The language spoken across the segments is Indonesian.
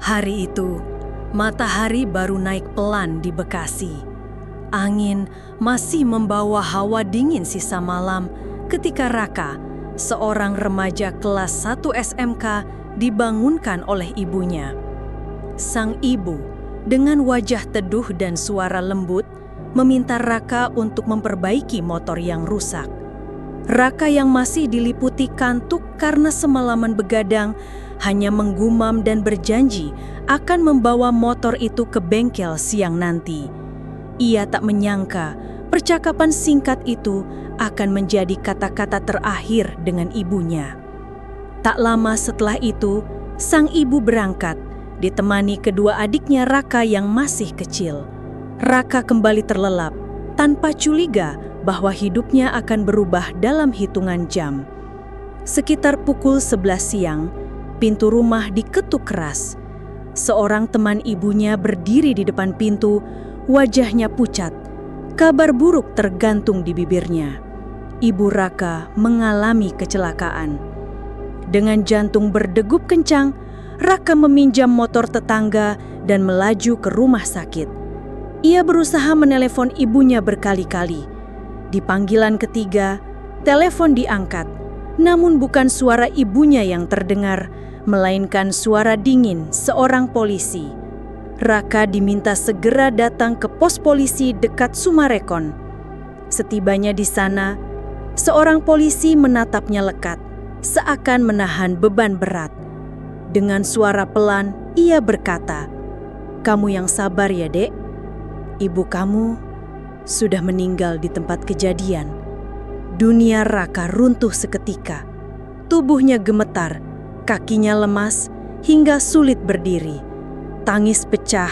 Hari itu, matahari baru naik pelan di Bekasi. Angin masih membawa hawa dingin sisa malam ketika Raka, seorang remaja kelas 1 SMK, dibangunkan oleh ibunya. Sang ibu, dengan wajah teduh dan suara lembut, meminta Raka untuk memperbaiki motor yang rusak. Raka yang masih diliputi kantuk karena semalaman begadang hanya menggumam dan berjanji akan membawa motor itu ke bengkel siang nanti. Ia tak menyangka percakapan singkat itu akan menjadi kata-kata terakhir dengan ibunya. Tak lama setelah itu, sang ibu berangkat, ditemani kedua adiknya Raka yang masih kecil. Raka kembali terlelap, tanpa curiga bahwa hidupnya akan berubah dalam hitungan jam. Sekitar pukul 11 siang, pintu rumah diketuk keras. Seorang teman ibunya berdiri di depan pintu, wajahnya pucat. Kabar buruk tergantung di bibirnya. Ibu Raka mengalami kecelakaan. Dengan jantung berdegup kencang, Raka meminjam motor tetangga dan melaju ke rumah sakit. Ia berusaha menelepon ibunya berkali-kali. Di panggilan ketiga, telepon diangkat, namun bukan suara ibunya yang terdengar, melainkan suara dingin seorang polisi. Raka diminta segera datang ke pos polisi dekat Sumarekon. Setibanya di sana, seorang polisi menatapnya lekat, seakan menahan beban berat. Dengan suara pelan, ia berkata, "Kamu yang sabar ya, Dek. Ibu kamu sudah meninggal di tempat kejadian." Dunia Raka runtuh seketika. Tubuhnya gemetar, kakinya lemas hingga sulit berdiri. Tangis pecah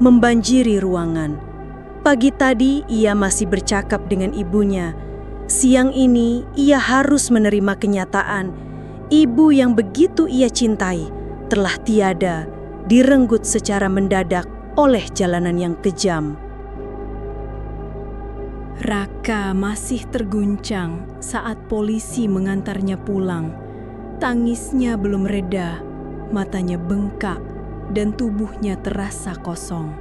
membanjiri ruangan. Pagi tadi ia masih bercakap dengan ibunya. Siang ini ia harus menerima kenyataan ibu yang begitu ia cintai telah tiada, direnggut secara mendadak oleh jalanan yang kejam. Raka masih terguncang saat polisi mengantarnya pulang. Tangisnya belum reda, matanya bengkak dan tubuhnya terasa kosong.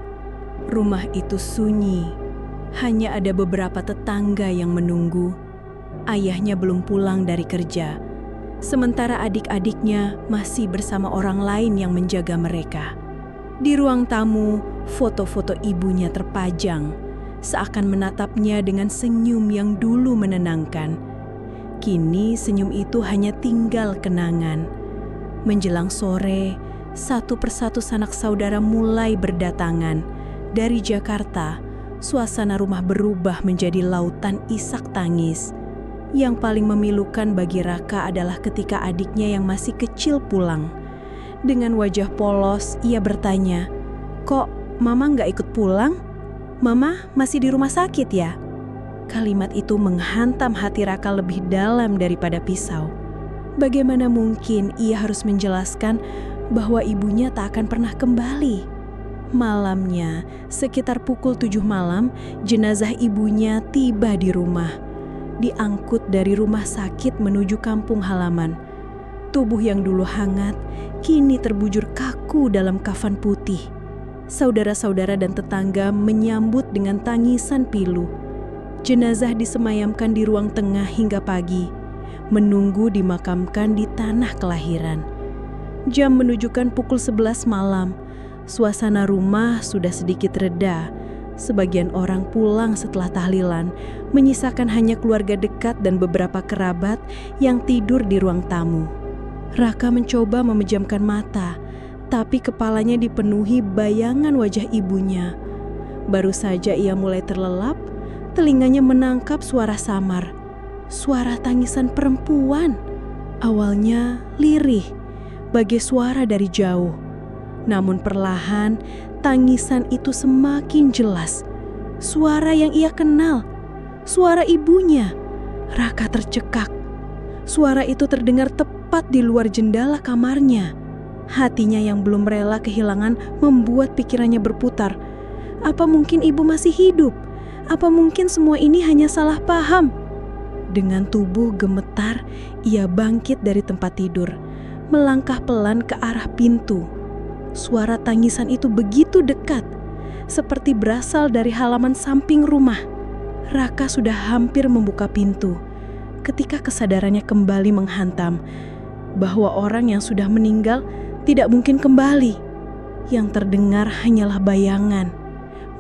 Rumah itu sunyi, hanya ada beberapa tetangga yang menunggu. Ayahnya belum pulang dari kerja, sementara adik-adiknya masih bersama orang lain yang menjaga mereka. Di ruang tamu, foto-foto ibunya terpajang, seakan menatapnya dengan senyum yang dulu menenangkan. Kini senyum itu hanya tinggal kenangan. Menjelang sore, satu persatu sanak saudara mulai berdatangan. Dari Jakarta, suasana rumah berubah menjadi lautan isak tangis. Yang paling memilukan bagi Raka adalah ketika adiknya yang masih kecil pulang. Dengan wajah polos, ia bertanya, "Kok Mama nggak ikut pulang? Mama masih di rumah sakit ya?" Kalimat itu menghantam hati Raka lebih dalam daripada pisau. Bagaimana mungkin ia harus menjelaskan bahwa ibunya tak akan pernah kembali? Malamnya, sekitar pukul 7 malam, jenazah ibunya tiba di rumah. Diangkut dari rumah sakit menuju kampung halaman. Tubuh yang dulu hangat, kini terbujur kaku dalam kafan putih. Saudara-saudara dan tetangga menyambut dengan tangisan pilu. Jenazah disemayamkan di ruang tengah hingga pagi, menunggu dimakamkan di tanah kelahiran. Jam menunjukkan pukul 11 malam. Suasana rumah sudah sedikit reda. Sebagian orang pulang setelah tahlilan, menyisakan hanya keluarga dekat dan beberapa kerabat yang tidur di ruang tamu. Raka mencoba memejamkan mata, tapi kepalanya dipenuhi bayangan wajah ibunya. Baru saja ia mulai terlelap, telinganya menangkap suara samar. Suara tangisan perempuan. Awalnya lirih, bagai suara dari jauh. Namun perlahan, tangisan itu semakin jelas. Suara yang ia kenal, suara ibunya. Raka tercekak. Suara itu terdengar tepat di luar jendela kamarnya. Hatinya yang belum rela kehilangan membuat pikirannya berputar. Apa mungkin ibu masih hidup? Apa mungkin semua ini hanya salah paham? Dengan tubuh gemetar, ia bangkit dari tempat tidur, melangkah pelan ke arah pintu. Suara tangisan itu begitu dekat, seperti berasal dari halaman samping rumah. Raka sudah hampir membuka pintu ketika kesadarannya kembali menghantam bahwa orang yang sudah meninggal tidak mungkin kembali. Yang terdengar hanyalah bayangan,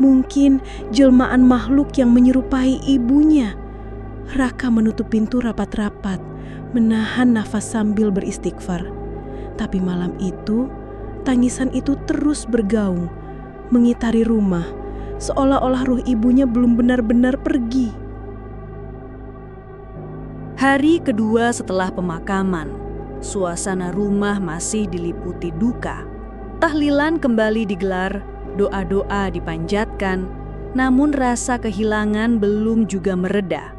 mungkin jelmaan makhluk yang menyerupai ibunya. Raka menutup pintu rapat-rapat, menahan nafas sambil beristighfar. Tapi malam itu, tangisan itu terus bergaung, mengitari rumah, seolah-olah ruh ibunya belum benar-benar pergi. Hari kedua setelah pemakaman, suasana rumah masih diliputi duka. Tahlilan kembali digelar, doa-doa dipanjatkan, namun rasa kehilangan belum juga mereda.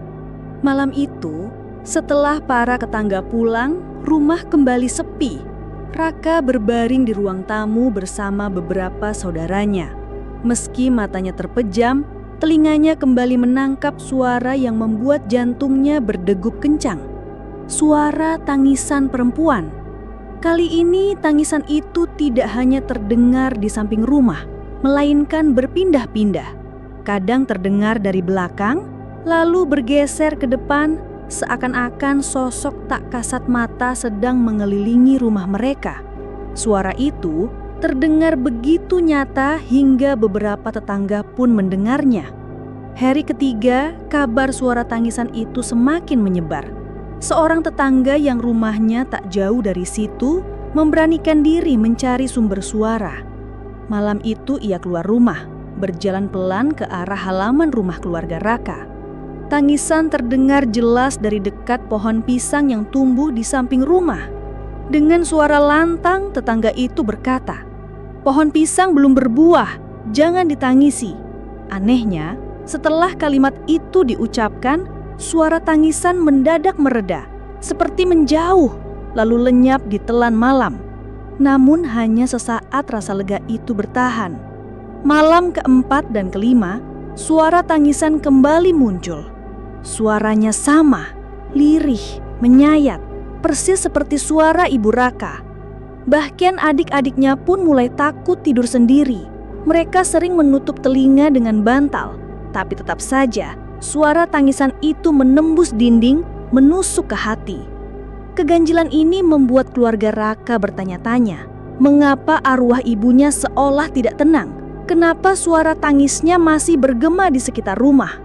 Malam itu, setelah para tetangga pulang, rumah kembali sepi. Raka berbaring di ruang tamu bersama beberapa saudaranya. Meski matanya terpejam, telinganya kembali menangkap suara yang membuat jantungnya berdegup kencang. Suara tangisan perempuan. Kali ini tangisan itu tidak hanya terdengar di samping rumah, melainkan berpindah-pindah. Kadang terdengar dari belakang, lalu bergeser ke depan, seakan-akan sosok tak kasat mata sedang mengelilingi rumah mereka. Suara itu terdengar begitu nyata hingga beberapa tetangga pun mendengarnya. Hari ketiga, kabar suara tangisan itu semakin menyebar. Seorang tetangga yang rumahnya tak jauh dari situ memberanikan diri mencari sumber suara. Malam itu ia keluar rumah, berjalan pelan ke arah halaman rumah keluarga Raka. Tangisan terdengar jelas dari dekat pohon pisang yang tumbuh di samping rumah. Dengan suara lantang, tetangga itu berkata, "Pohon pisang belum berbuah, jangan ditangisi." Anehnya, setelah kalimat itu diucapkan, suara tangisan mendadak mereda, seperti menjauh, lalu lenyap di telan malam. Namun hanya sesaat rasa lega itu bertahan. Malam keempat dan kelima, suara tangisan kembali muncul. Suaranya sama, lirih, menyayat, persis seperti suara ibu Raka. Bahkan adik-adiknya pun mulai takut tidur sendiri. Mereka sering menutup telinga dengan bantal, tapi tetap saja suara tangisan itu menembus dinding, menusuk ke hati. Keganjilan ini membuat keluarga Raka bertanya-tanya, mengapa arwah ibunya seolah tidak tenang? Kenapa suara tangisnya masih bergema di sekitar rumah?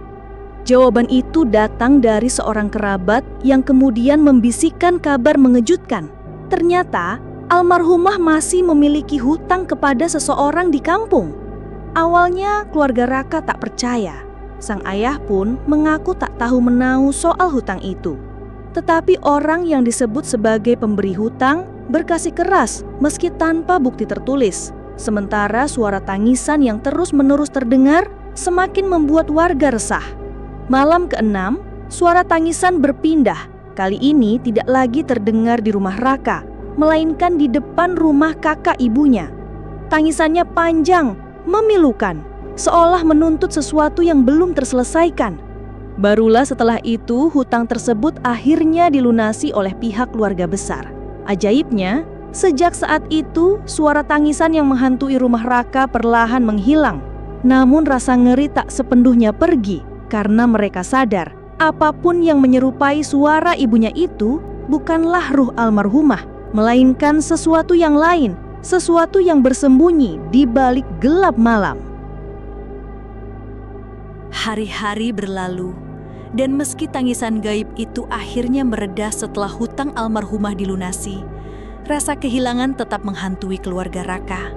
Jawaban itu datang dari seorang kerabat yang kemudian membisikkan kabar mengejutkan. Ternyata almarhumah masih memiliki hutang kepada seseorang di kampung. Awalnya keluarga Raka tak percaya. Sang ayah pun mengaku tak tahu menahu soal hutang itu. Tetapi orang yang disebut sebagai pemberi hutang berkasih keras meski tanpa bukti tertulis. Sementara suara tangisan yang terus-menerus terdengar semakin membuat warga resah. Malam keenam, suara tangisan berpindah. Kali ini tidak lagi terdengar di rumah Raka, melainkan di depan rumah kakak ibunya. Tangisannya panjang, memilukan, seolah menuntut sesuatu yang belum terselesaikan. Barulah setelah itu hutang tersebut akhirnya dilunasi oleh pihak keluarga besar. Ajaibnya, sejak saat itu suara tangisan yang menghantui rumah Raka perlahan menghilang. Namun rasa ngeri tak sepenuhnya pergi karena mereka sadar apapun yang menyerupai suara ibunya itu bukanlah ruh almarhumah, melainkan sesuatu yang lain, sesuatu yang bersembunyi di balik gelap malam. Hari-hari berlalu, dan meski tangisan gaib itu akhirnya mereda setelah hutang almarhumah dilunasi, rasa kehilangan tetap menghantui keluarga Raka.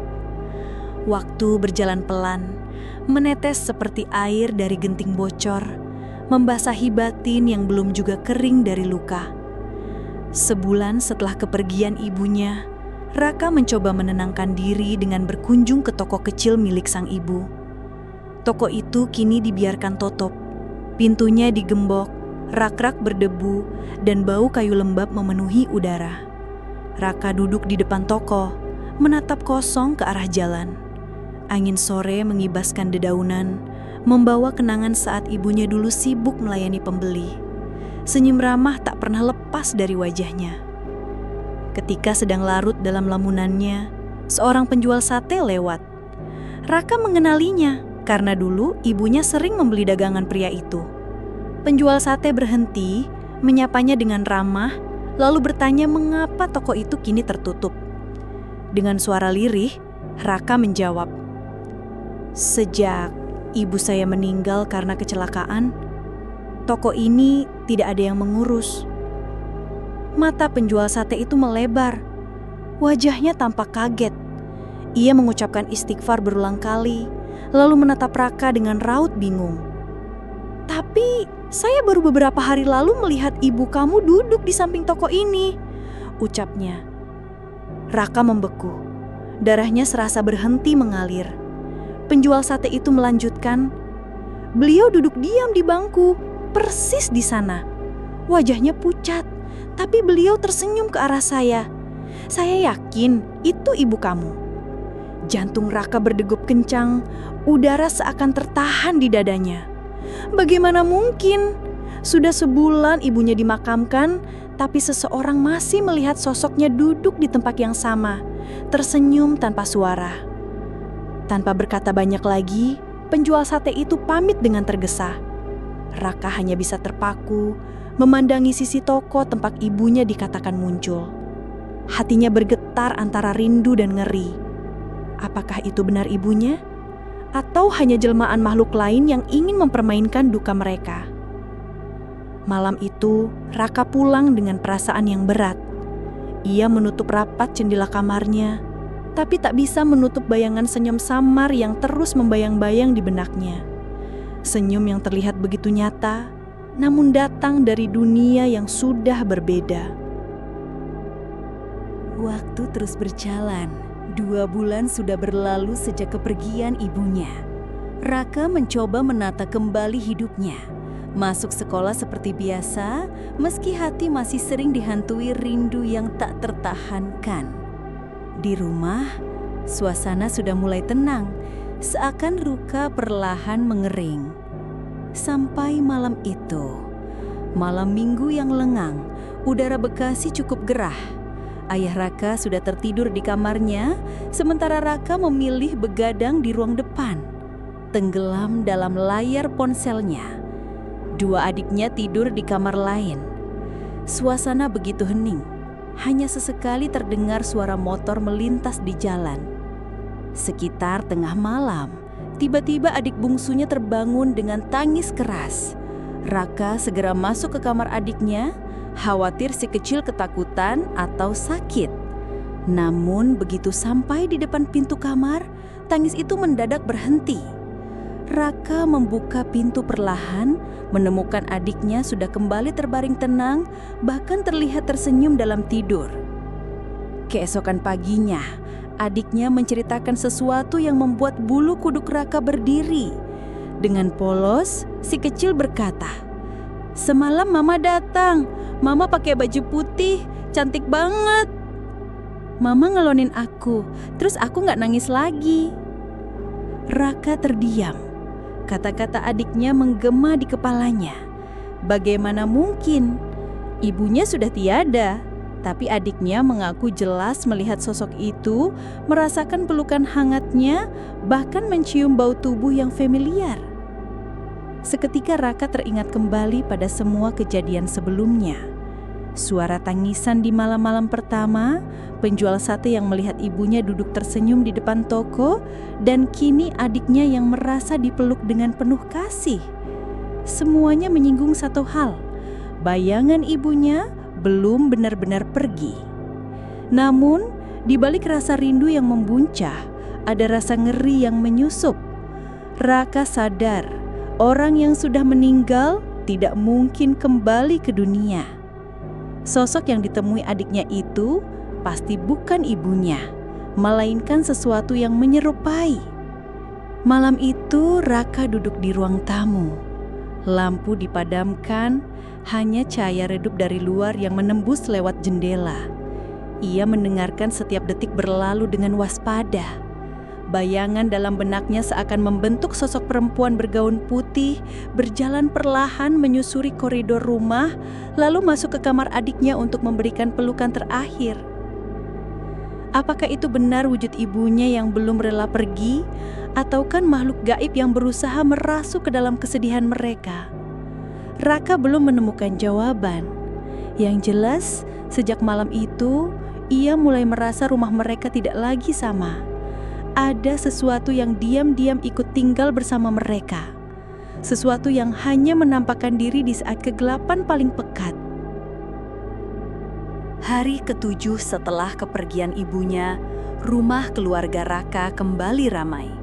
Waktu berjalan pelan, menetes seperti air dari genting bocor, membasahi batin yang belum juga kering dari luka. Sebulan setelah kepergian ibunya, Raka mencoba menenangkan diri dengan berkunjung ke toko kecil milik sang ibu. Toko itu kini dibiarkan tutup. Pintunya digembok, rak-rak berdebu, dan bau kayu lembab memenuhi udara. Raka duduk di depan toko, menatap kosong ke arah jalan. Angin sore mengibaskan dedaunan, membawa kenangan saat ibunya dulu sibuk melayani pembeli. Senyum ramah tak pernah lepas dari wajahnya. Ketika sedang larut dalam lamunannya, seorang penjual sate lewat. Raka mengenalinya karena dulu ibunya sering membeli dagangan pria itu. Penjual sate berhenti, menyapanya dengan ramah, lalu bertanya mengapa toko itu kini tertutup. Dengan suara lirih, Raka menjawab, "Sejak ibu saya meninggal karena kecelakaan, toko ini tidak ada yang mengurus." Mata penjual sate itu melebar. Wajahnya tampak kaget. Ia mengucapkan istighfar berulang kali, lalu menatap Raka dengan raut bingung. "Tapi saya baru beberapa hari lalu melihat ibu kamu duduk di samping toko ini," ucapnya. Raka membeku. Darahnya serasa berhenti mengalir. Penjual sate itu melanjutkan, "Beliau duduk diam di bangku, persis di sana. Wajahnya pucat, tapi beliau tersenyum ke arah saya. Saya yakin itu ibu kamu." Jantung Raka berdegup kencang, udara seakan tertahan di dadanya. Bagaimana mungkin? Sudah sebulan ibunya dimakamkan, tapi seseorang masih melihat sosoknya duduk di tempat yang sama, tersenyum tanpa suara. Tanpa berkata banyak lagi, penjual sate itu pamit dengan tergesa. Raka hanya bisa terpaku, memandangi sisi toko tempat ibunya dikatakan muncul. Hatinya bergetar antara rindu dan ngeri. Apakah itu benar ibunya? Atau hanya jelmaan makhluk lain yang ingin mempermainkan duka mereka? Malam itu, Raka pulang dengan perasaan yang berat. Ia menutup rapat jendela kamarnya, tapi tak bisa menutup bayangan senyum samar yang terus membayang-bayang di benaknya. Senyum yang terlihat begitu nyata, namun datang dari dunia yang sudah berbeda. Waktu terus berjalan. 2 bulan sudah berlalu sejak kepergian ibunya. Raka mencoba menata kembali hidupnya. Masuk sekolah seperti biasa, meski hati masih sering dihantui rindu yang tak tertahankan. Di rumah, suasana sudah mulai tenang, seakan luka perlahan mengering. Sampai malam itu, malam minggu yang lengang, udara Bekasi cukup gerah. Ayah Raka sudah tertidur di kamarnya, sementara Raka memilih begadang di ruang depan, tenggelam dalam layar ponselnya. 2 adiknya tidur di kamar lain. Suasana begitu hening, hanya sesekali terdengar suara motor melintas di jalan. Sekitar tengah malam, tiba-tiba adik bungsunya terbangun dengan tangis keras. Raka segera masuk ke kamar adiknya, khawatir si kecil ketakutan atau sakit. Namun begitu sampai di depan pintu kamar, tangis itu mendadak berhenti. Raka membuka pintu perlahan, menemukan adiknya sudah kembali terbaring tenang, bahkan terlihat tersenyum dalam tidur. Keesokan paginya, adiknya menceritakan sesuatu yang membuat bulu kuduk Raka berdiri. Dengan polos, si kecil berkata, "Semalam Mama datang. Mama pakai baju putih, cantik banget. Mama ngelonin aku, terus aku gak nangis lagi." Raka terdiam. Kata-kata adiknya menggema di kepalanya. Bagaimana mungkin? Ibunya sudah tiada, tapi adiknya mengaku jelas melihat sosok itu, merasakan pelukan hangatnya, bahkan mencium bau tubuh yang familiar. Seketika Raka teringat kembali pada semua kejadian sebelumnya. Suara tangisan di malam-malam pertama, penjual sate yang melihat ibunya duduk tersenyum di depan toko, dan kini adiknya yang merasa dipeluk dengan penuh kasih. Semuanya menyinggung satu hal, bayangan ibunya belum benar-benar pergi. Namun, di balik rasa rindu yang membuncah, ada rasa ngeri yang menyusup. Raka sadar, orang yang sudah meninggal tidak mungkin kembali ke dunia. Sosok yang ditemui adiknya itu pasti bukan ibunya, melainkan sesuatu yang menyerupai. Malam itu Raka duduk di ruang tamu. Lampu dipadamkan, hanya cahaya redup dari luar yang menembus lewat jendela. Ia mendengarkan setiap detik berlalu dengan waspada. Bayangan dalam benaknya seakan membentuk sosok perempuan bergaun putih, berjalan perlahan menyusuri koridor rumah, lalu masuk ke kamar adiknya untuk memberikan pelukan terakhir. Apakah itu benar wujud ibunya yang belum rela pergi, atau kan makhluk gaib yang berusaha merasuk ke dalam kesedihan mereka? Raka belum menemukan jawaban. Yang jelas, sejak malam itu, ia mulai merasa rumah mereka tidak lagi sama. Ada sesuatu yang diam-diam ikut tinggal bersama mereka. Sesuatu yang hanya menampakkan diri di saat kegelapan paling pekat. Hari ke-7 setelah kepergian ibunya, rumah keluarga Raka kembali ramai.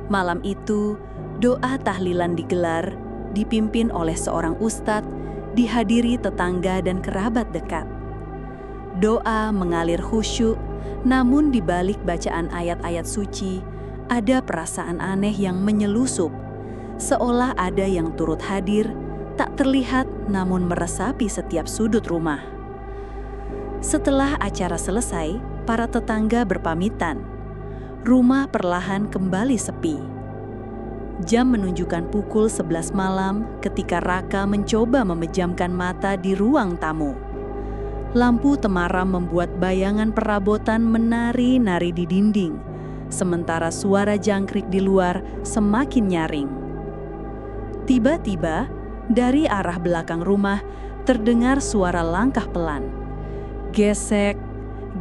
Malam itu, doa tahlilan digelar, dipimpin oleh seorang ustadz, dihadiri tetangga dan kerabat dekat. Doa mengalir khusyuk, namun di balik bacaan ayat-ayat suci, ada perasaan aneh yang menyelusup, seolah ada yang turut hadir, tak terlihat namun meresapi setiap sudut rumah. Setelah acara selesai, para tetangga berpamitan. Rumah perlahan kembali sepi. Jam menunjukkan pukul 11 malam ketika Raka mencoba memejamkan mata di ruang tamu. Lampu temaram membuat bayangan perabotan menari-nari di dinding, sementara suara jangkrik di luar semakin nyaring. Tiba-tiba, dari arah belakang rumah terdengar suara langkah pelan. Gesek,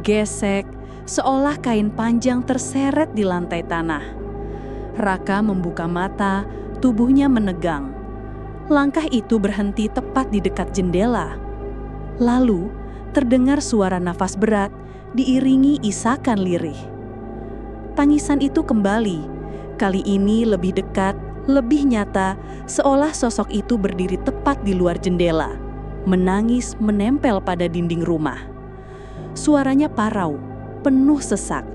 gesek, seolah kain panjang terseret di lantai tanah. Raka membuka mata, tubuhnya menegang. Langkah itu berhenti tepat di dekat jendela. Lalu, terdengar suara nafas berat, diiringi isakan lirih. Tangisan itu kembali, kali ini lebih dekat, lebih nyata, seolah sosok itu berdiri tepat di luar jendela, menangis menempel pada dinding rumah. Suaranya parau, penuh sesak,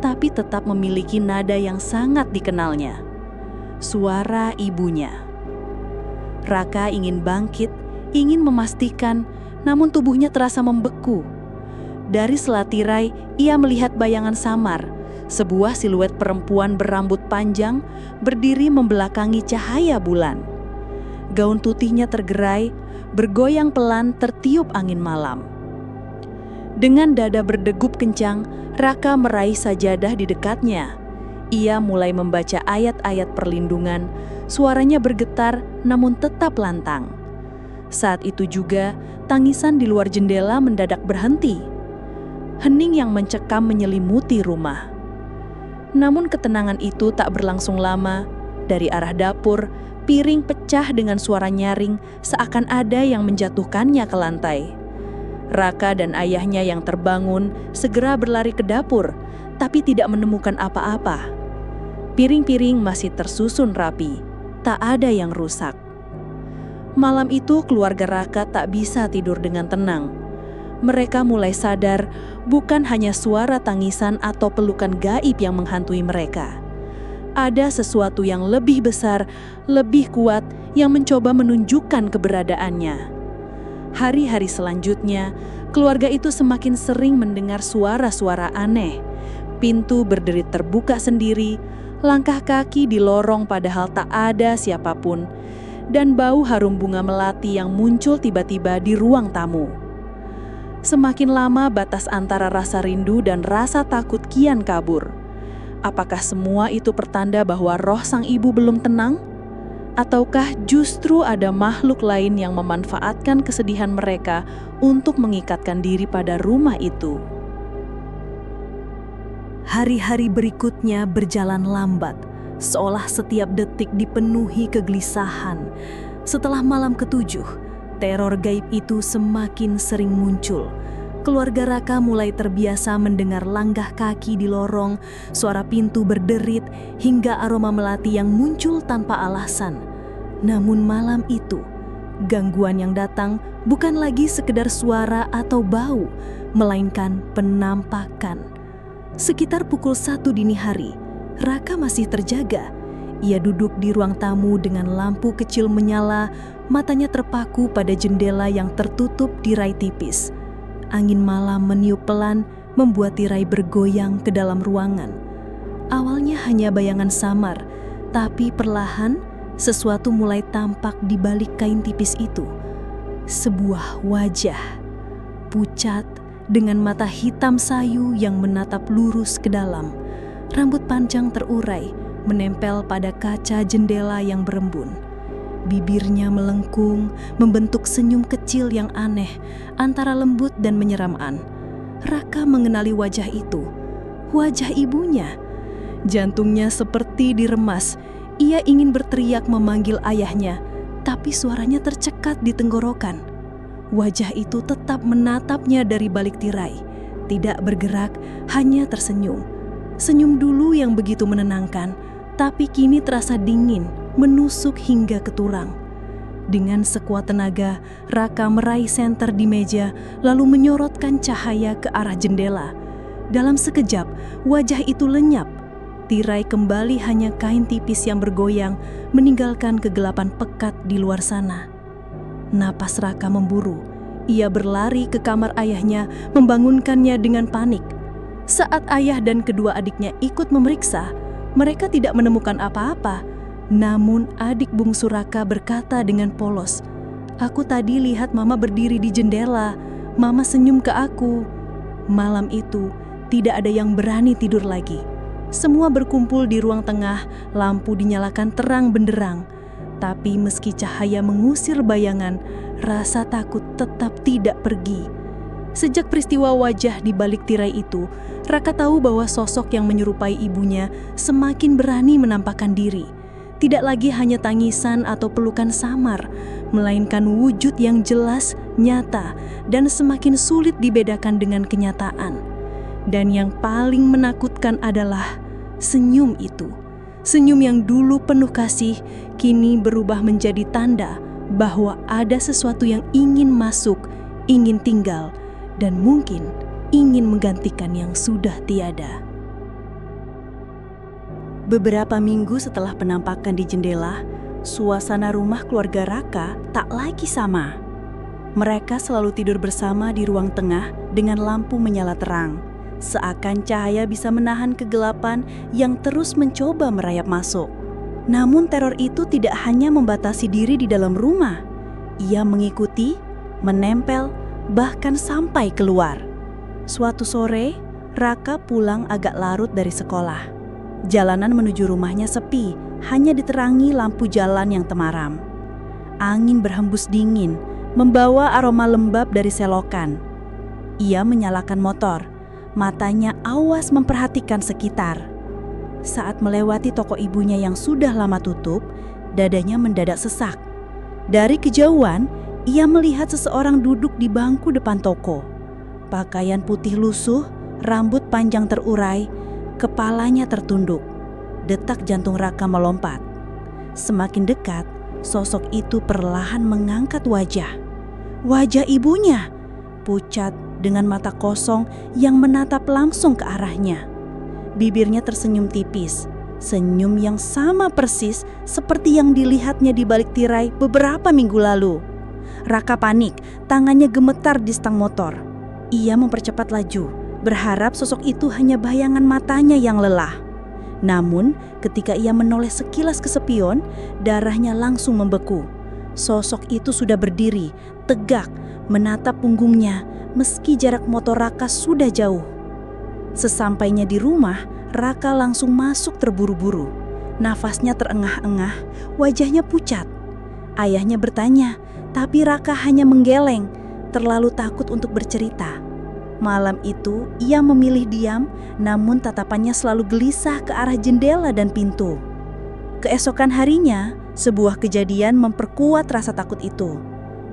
tapi tetap memiliki nada yang sangat dikenalnya. Suara ibunya. Raka ingin bangkit, ingin memastikan, namun tubuhnya terasa membeku. Dari selatirai, ia melihat bayangan samar, sebuah siluet perempuan berambut panjang, berdiri membelakangi cahaya bulan. Gaun putihnya tergerai, bergoyang pelan tertiup angin malam. Dengan dada berdegup kencang, Raka meraih sajadah di dekatnya. Ia mulai membaca ayat-ayat perlindungan, suaranya bergetar namun tetap lantang. Saat itu juga, tangisan di luar jendela mendadak berhenti. Hening yang mencekam menyelimuti rumah. Namun ketenangan itu tak berlangsung lama. Dari arah dapur, piring pecah dengan suara nyaring seakan ada yang menjatuhkannya ke lantai. Raka dan ayahnya yang terbangun segera berlari ke dapur, tapi tidak menemukan apa-apa. Piring-piring masih tersusun rapi, tak ada yang rusak. Malam itu keluarga Raka tak bisa tidur dengan tenang. Mereka mulai sadar bukan hanya suara tangisan atau pelukan gaib yang menghantui mereka. Ada sesuatu yang lebih besar, lebih kuat yang mencoba menunjukkan keberadaannya. Hari-hari selanjutnya, keluarga itu semakin sering mendengar suara-suara aneh. Pintu berderit terbuka sendiri, langkah kaki di lorong padahal tak ada siapapun, dan bau harum bunga melati yang muncul tiba-tiba di ruang tamu. Semakin lama batas antara rasa rindu dan rasa takut kian kabur. Apakah semua itu pertanda bahwa roh sang ibu belum tenang? Ataukah justru ada makhluk lain yang memanfaatkan kesedihan mereka untuk mengikatkan diri pada rumah itu? Hari-hari berikutnya berjalan lambat, seolah setiap detik dipenuhi kegelisahan. Setelah malam ke-7, teror gaib itu semakin sering muncul. Keluarga Raka mulai terbiasa mendengar langkah kaki di lorong, suara pintu berderit, hingga aroma melati yang muncul tanpa alasan. Namun malam itu, gangguan yang datang bukan lagi sekedar suara atau bau, melainkan penampakan. Sekitar pukul 1 dini hari, Raka masih terjaga. Ia duduk di ruang tamu dengan lampu kecil menyala, matanya terpaku pada jendela yang tertutup tirai tipis. Angin malam meniup pelan, membuat tirai bergoyang ke dalam ruangan. Awalnya hanya bayangan samar, tapi perlahan sesuatu mulai tampak di balik kain tipis itu. Sebuah wajah, pucat, dengan mata hitam sayu yang menatap lurus ke dalam. Rambut panjang terurai, menempel pada kaca jendela yang berembun. Bibirnya melengkung, membentuk senyum kecil yang aneh, antara lembut dan menyeramkan. Raka mengenali wajah itu, wajah ibunya. Jantungnya seperti diremas. Ia ingin berteriak memanggil ayahnya, tapi suaranya tercekat di tenggorokan. Wajah itu tetap menatapnya dari balik tirai, tidak bergerak, hanya tersenyum. Senyum dulu yang begitu menenangkan, tapi kini terasa dingin, menusuk hingga ke tulang. Dengan sekuat tenaga, Raka meraih senter di meja, lalu menyorotkan cahaya ke arah jendela. Dalam sekejap, wajah itu lenyap. Tirai kembali hanya kain tipis yang bergoyang, meninggalkan kegelapan pekat di luar sana. Napas Raka memburu. Ia berlari ke kamar ayahnya, membangunkannya dengan panik. Saat ayah dan kedua adiknya ikut memeriksa, mereka tidak menemukan apa-apa. Namun adik bungsu Raka berkata dengan polos, "Aku tadi lihat mama berdiri di jendela. Mama senyum ke aku." Malam itu, tidak ada yang berani tidur lagi. Semua berkumpul di ruang tengah, lampu dinyalakan terang benderang. Tapi meski cahaya mengusir bayangan, rasa takut tetap tidak pergi. Sejak peristiwa wajah di balik tirai itu, Raka tahu bahwa sosok yang menyerupai ibunya semakin berani menampakkan diri. Tidak lagi hanya tangisan atau pelukan samar, melainkan wujud yang jelas, nyata, dan semakin sulit dibedakan dengan kenyataan. Dan yang paling menakutkan adalah senyum itu. Senyum yang dulu penuh kasih, kini berubah menjadi tanda bahwa ada sesuatu yang ingin masuk, ingin tinggal, dan mungkin ingin menggantikan yang sudah tiada. Beberapa minggu setelah penampakan di jendela, suasana rumah keluarga Raka tak lagi sama. Mereka selalu tidur bersama di ruang tengah dengan lampu menyala terang, seakan cahaya bisa menahan kegelapan yang terus mencoba merayap masuk. Namun teror itu tidak hanya membatasi diri di dalam rumah. Ia mengikuti, menempel, bahkan sampai keluar. Suatu sore, Raka pulang agak larut dari sekolah. Jalanan menuju rumahnya sepi, hanya diterangi lampu jalan yang temaram. Angin berhembus dingin, membawa aroma lembab dari selokan. Ia menyalakan motor, matanya awas memperhatikan sekitar. Saat melewati toko ibunya yang sudah lama tutup, dadanya mendadak sesak. Dari kejauhan, ia melihat seseorang duduk di bangku depan toko. Pakaian putih lusuh, rambut panjang terurai, kepalanya tertunduk. Detak jantung Raka melompat. Semakin dekat, sosok itu perlahan mengangkat wajah. Wajah ibunya, pucat dengan mata kosong yang menatap langsung ke arahnya. Bibirnya tersenyum tipis, senyum yang sama persis seperti yang dilihatnya di balik tirai beberapa minggu lalu. Raka panik, tangannya gemetar di stang motor. Ia mempercepat laju, berharap sosok itu hanya bayangan matanya yang lelah. Namun, ketika ia menoleh sekilas ke spion, darahnya langsung membeku. Sosok itu sudah berdiri, tegak, menatap punggungnya, meski jarak motor Raka sudah jauh. Sesampainya di rumah, Raka langsung masuk terburu-buru. Nafasnya terengah-engah, wajahnya pucat. Ayahnya bertanya, tapi Raka hanya menggeleng, terlalu takut untuk bercerita. Malam itu, ia memilih diam, namun tatapannya selalu gelisah ke arah jendela dan pintu. Keesokan harinya, sebuah kejadian memperkuat rasa takut itu.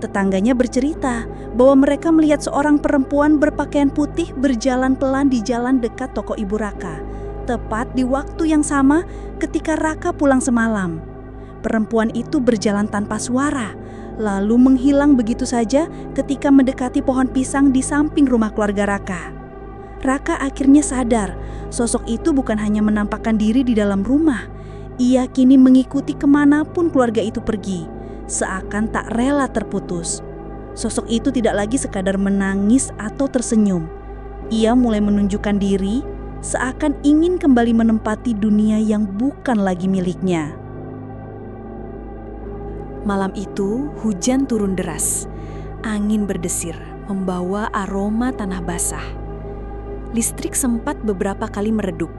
Tetangganya bercerita bahwa mereka melihat seorang perempuan berpakaian putih berjalan pelan di jalan dekat toko ibu Raka, tepat di waktu yang sama ketika Raka pulang semalam. Perempuan itu berjalan tanpa suara, lalu menghilang begitu saja ketika mendekati pohon pisang di samping rumah keluarga Raka. Raka akhirnya sadar, sosok itu bukan hanya menampakkan diri di dalam rumah. Ia kini mengikuti kemanapun keluarga itu pergi, seakan tak rela terputus. Sosok itu tidak lagi sekadar menangis atau tersenyum. Ia mulai menunjukkan diri, seakan ingin kembali menempati dunia yang bukan lagi miliknya. Malam itu, hujan turun deras. Angin berdesir, membawa aroma tanah basah. Listrik sempat beberapa kali meredup,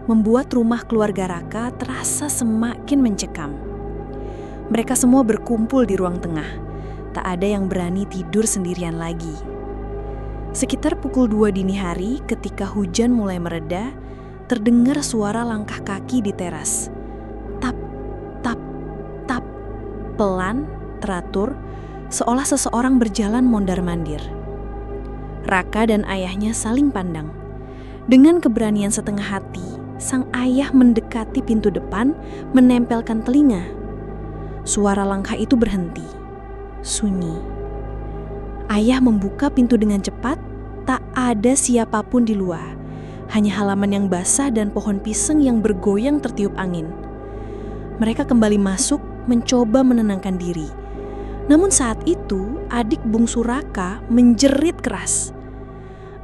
membuat rumah keluarga Raka terasa semakin mencekam. Mereka semua berkumpul di ruang tengah. Tak ada yang berani tidur sendirian lagi. Sekitar pukul 2 dini hari ketika hujan mulai mereda, terdengar suara langkah kaki di teras. Tap, tap, tap. Pelan, teratur, seolah seseorang berjalan mondar-mandir. Raka dan ayahnya saling pandang. Dengan keberanian setengah hati, sang ayah mendekati pintu depan, menempelkan telinga. Suara langkah itu berhenti. Sunyi. Ayah membuka pintu dengan cepat, tak ada siapapun di luar. Hanya halaman yang basah dan pohon pisang yang bergoyang tertiup angin. Mereka kembali masuk, mencoba menenangkan diri. Namun saat itu, adik bungsu Raka menjerit keras.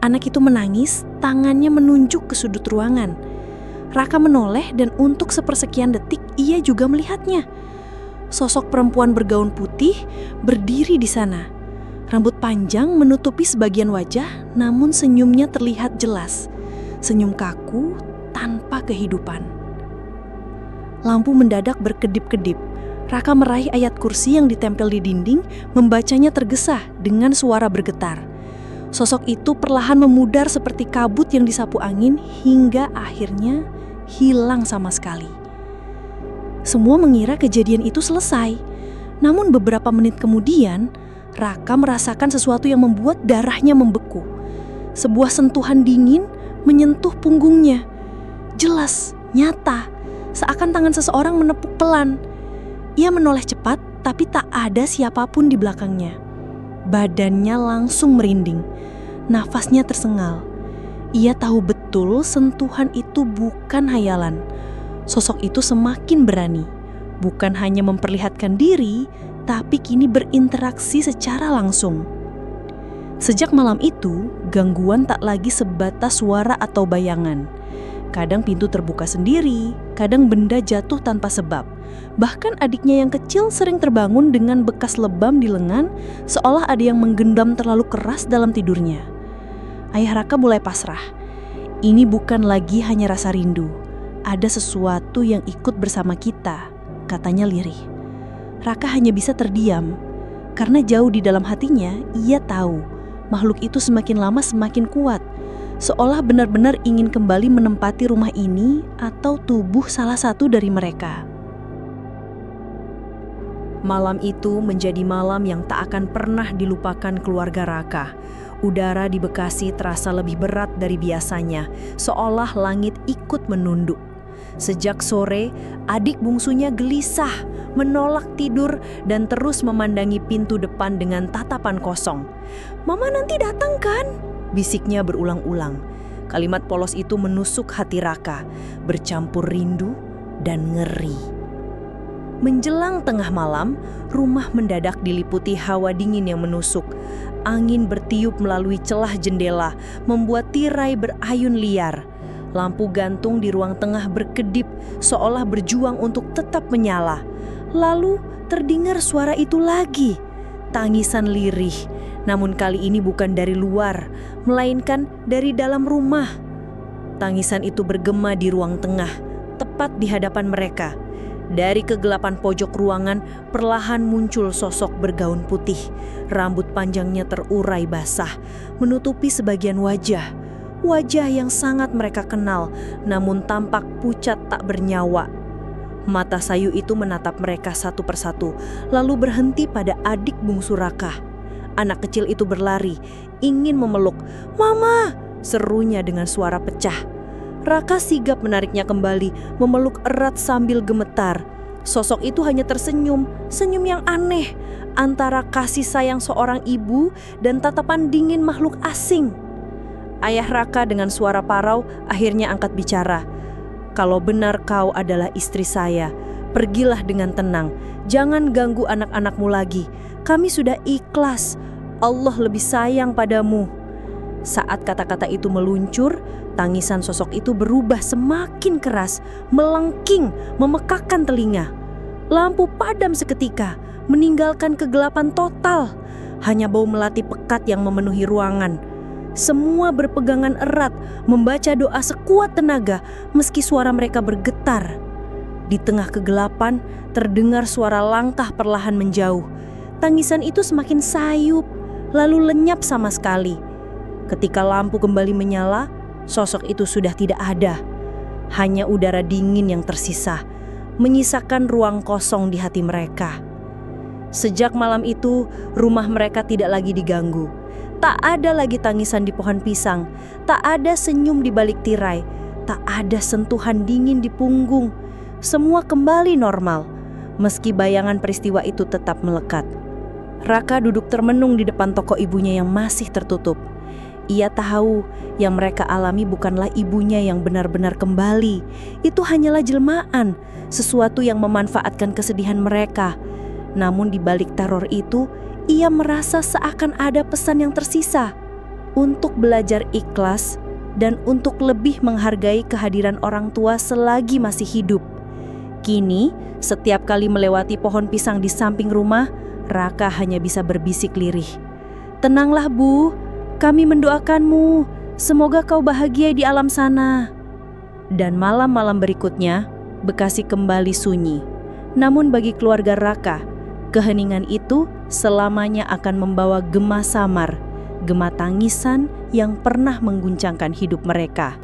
Anak itu menangis, tangannya menunjuk ke sudut ruangan. Raka menoleh dan untuk sepersekian detik ia juga melihatnya. Sosok perempuan bergaun putih berdiri di sana. Rambut panjang menutupi sebagian wajah, namun senyumnya terlihat jelas. Senyum kaku tanpa kehidupan. Lampu mendadak berkedip-kedip. Raka meraih ayat kursi yang ditempel di dinding, membacanya tergesa dengan suara bergetar. Sosok itu perlahan memudar seperti kabut yang disapu angin hingga akhirnya hilang sama sekali. Semua mengira kejadian itu selesai. Namun beberapa menit kemudian, Raka merasakan sesuatu yang membuat darahnya membeku. Sebuah sentuhan dingin menyentuh punggungnya. Jelas, nyata, seakan tangan seseorang menepuk pelan. Ia menoleh cepat, tapi tak ada siapapun di belakangnya. Badannya langsung merinding. Nafasnya tersengal. Ia tahu betul sentuhan itu bukan hayalan. Sosok itu semakin berani. Bukan hanya memperlihatkan diri, tapi kini berinteraksi secara langsung. Sejak malam itu, gangguan tak lagi sebatas suara atau bayangan. Kadang pintu terbuka sendiri, kadang benda jatuh tanpa sebab. Bahkan adiknya yang kecil sering terbangun dengan bekas lebam di lengan, seolah ada yang menggendam terlalu keras dalam tidurnya. Ayah Raka mulai pasrah. Ini bukan lagi hanya rasa rindu. Ada sesuatu yang ikut bersama kita, katanya lirih. Raka hanya bisa terdiam, karena jauh di dalam hatinya ia tahu makhluk itu semakin lama semakin kuat, seolah benar-benar ingin kembali menempati rumah ini atau tubuh salah satu dari mereka. Malam itu menjadi malam yang tak akan pernah dilupakan keluarga Raka. Udara di Bekasi terasa lebih berat dari biasanya, seolah langit ikut menunduk. Sejak sore, adik bungsunya gelisah, menolak tidur dan terus memandangi pintu depan dengan tatapan kosong. "Mama nanti datang kan?" bisiknya berulang-ulang. Kalimat polos itu menusuk hati Raka, bercampur rindu dan ngeri. Menjelang tengah malam, rumah mendadak diliputi hawa dingin yang menusuk. Angin bertiup melalui celah jendela, membuat tirai berayun liar. Lampu gantung di ruang tengah berkedip, seolah berjuang untuk tetap menyala. Lalu terdengar suara itu lagi, tangisan lirih. Namun kali ini bukan dari luar, melainkan dari dalam rumah. Tangisan itu bergema di ruang tengah, tepat di hadapan mereka. Dari kegelapan pojok ruangan, perlahan muncul sosok bergaun putih. Rambut panjangnya terurai basah, menutupi sebagian wajah. Wajah yang sangat mereka kenal, namun tampak pucat tak bernyawa. Mata sayu itu menatap mereka satu persatu, lalu berhenti pada adik bungsu Raka. Anak kecil itu berlari, ingin memeluk. "Mama!" serunya dengan suara pecah. Raka sigap menariknya kembali, memeluk erat sambil gemetar. Sosok itu hanya tersenyum, senyum yang aneh, antara kasih sayang seorang ibu dan tatapan dingin makhluk asing. Ayah Raka dengan suara parau akhirnya angkat bicara. "Kalau benar kau adalah istri saya, pergilah dengan tenang. Jangan ganggu anak-anakmu lagi. Kami sudah ikhlas. Allah lebih sayang padamu." Saat kata-kata itu meluncur, tangisan sosok itu berubah semakin keras, melengking, memekakkan telinga. Lampu padam seketika, meninggalkan kegelapan total. hanya bau melati pekat yang memenuhi ruangan. Semua berpegangan erat, membaca doa sekuat tenaga meski suara mereka bergetar. Di tengah kegelapan, terdengar suara langkah perlahan menjauh. Tangisan itu semakin sayup, lalu lenyap sama sekali. Ketika lampu kembali menyala, sosok itu sudah tidak ada. Hanya udara dingin yang tersisa, menyisakan ruang kosong di hati mereka. Sejak malam itu, rumah mereka tidak lagi diganggu. Tak ada lagi tangisan di pohon pisang, tak ada senyum di balik tirai, tak ada sentuhan dingin di punggung. Semua kembali normal, meski bayangan peristiwa itu tetap melekat. Raka duduk termenung di depan toko ibunya yang masih tertutup. Ia tahu yang mereka alami bukanlah ibunya yang benar-benar kembali. Itu hanyalah jelmaan, sesuatu yang memanfaatkan kesedihan mereka. Namun di balik teror itu, ia merasa seakan ada pesan yang tersisa untuk belajar ikhlas dan untuk lebih menghargai kehadiran orang tua selagi masih hidup. Kini, setiap kali melewati pohon pisang di samping rumah, Raka hanya bisa berbisik lirih. "Tenanglah Bu, kami mendoakanmu. Semoga kau bahagia di alam sana." Dan malam-malam berikutnya, Bekasi kembali sunyi. Namun bagi keluarga Raka, keheningan itu selamanya akan membawa gema samar, gema tangisan yang pernah mengguncangkan hidup mereka.